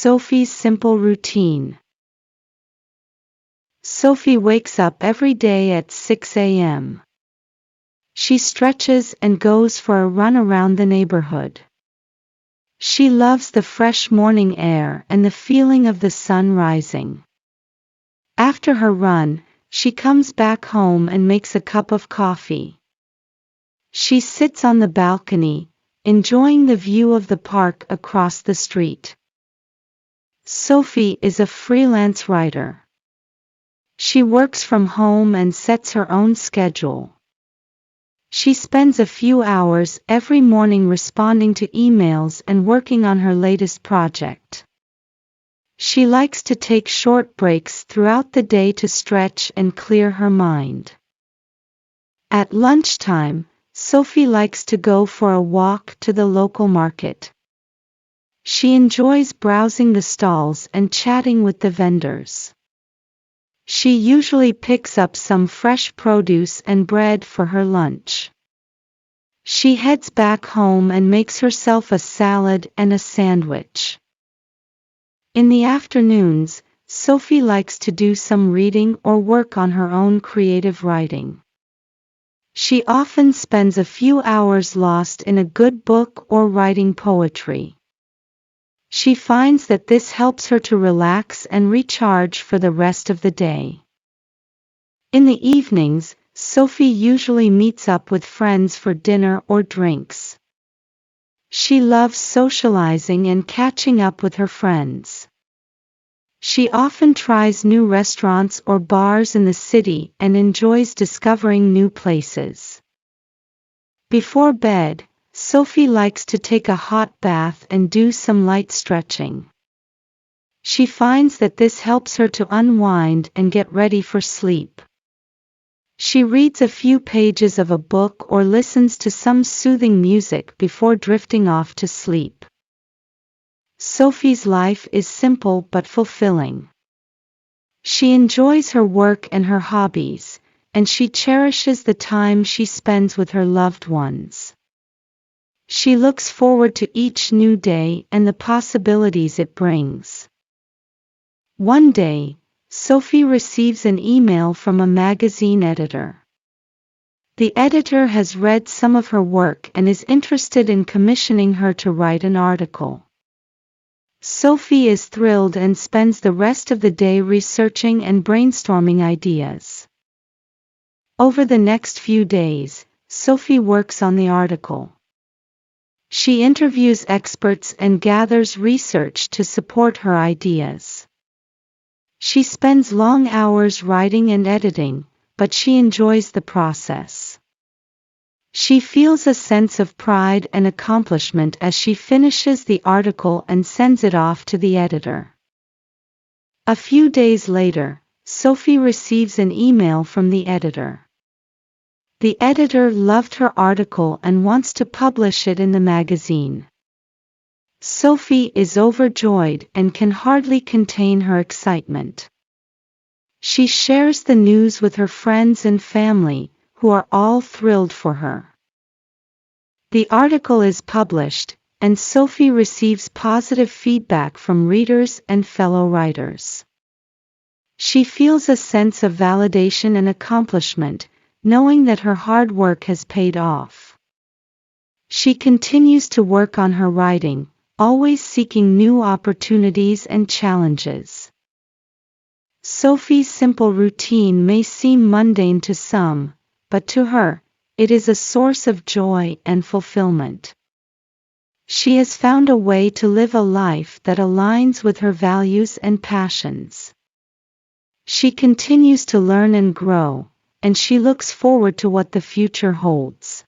Sophie's simple routine. Sophie wakes up every day at 6 a.m. She stretches and goes for a run around the neighborhood. She loves the fresh morning air and the feeling of the sun rising. After her run, she comes back home and makes a cup of coffee. She sits on the balcony, enjoying the view of the park across the street. Sophie is a freelance writer. She works from home and sets her own schedule. She spends a few hours every morning responding to emails and working on her latest project. She likes to take short breaks throughout the day to stretch and clear her mind. At lunchtime, Sophie likes to go for a walk to the local market. She enjoys browsing the stalls and chatting with the vendors. She usually picks up some fresh produce and bread for her lunch. She heads back home and makes herself a salad and a sandwich. In the afternoons, Sophie likes to do some reading or work on her own creative writing. She often spends a few hours lost in a good book or writing poetry. She finds that this helps her to relax and recharge for the rest of the day. In the evenings, Sophie usually meets up with friends for dinner or drinks. She loves socializing and catching up with her friends. She often tries new restaurants or bars in the city and enjoys discovering new places. Before bed, Sophie likes to take a hot bath and do some light stretching. She finds that this helps her to unwind and get ready for sleep. She reads a few pages of a book or listens to some soothing music before drifting off to sleep. Sophie's life is simple but fulfilling. She enjoys her work and her hobbies, and she cherishes the time she spends with her loved ones. She looks forward to each new day and the possibilities it brings. One day, Sophie receives an email from a magazine editor. The editor has read some of her work and is interested in commissioning her to write an article. Sophie is thrilled and spends the rest of the day researching and brainstorming ideas. Over the next few days, Sophie works on the article. She interviews experts and gathers research to support her ideas. She spends long hours writing and editing, but she enjoys the process. She feels a sense of pride and accomplishment as she finishes the article and sends it off to the editor. A few days later, Sophie receives an email from the editor. The editor loved her article and wants to publish it in the magazine. Sophie is overjoyed and can hardly contain her excitement. She shares the news with her friends and family, who are all thrilled for her. The article is published, and Sophie receives positive feedback from readers and fellow writers. She feels a sense of validation and accomplishment, knowing that her hard work has paid off. She continues to work on her writing, always seeking new opportunities and challenges. Sophie's simple routine may seem mundane to some, but to her, it is a source of joy and fulfillment. She has found a way to live a life that aligns with her values and passions. She continues to learn and grow, and she looks forward to what the future holds.